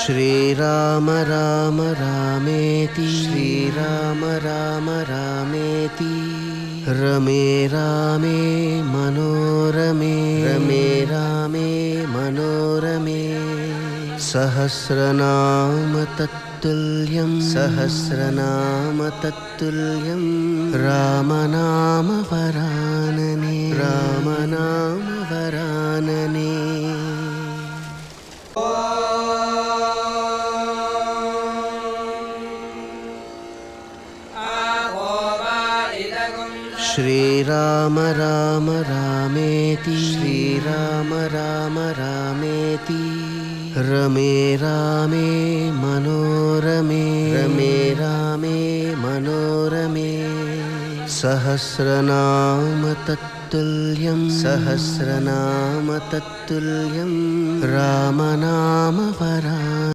श्रीराम राम रामेति श्रीराम राम रामेति रमे रामे मनोरमे रमे रामे मनोरमे सहस्रनाम तत्तुल्यं सहस्रनाम तत्तुल्यं रामनाम वरानने रामनाम वरानने। श्रीराम राम रामेति श्रीराम राम रामेति रमे रामे मनोरमे रमे रामे मनोरमे सहस्रनाम तत्तुल्यं सहस्रनाम तत्तुल्यं रामनाम वरानने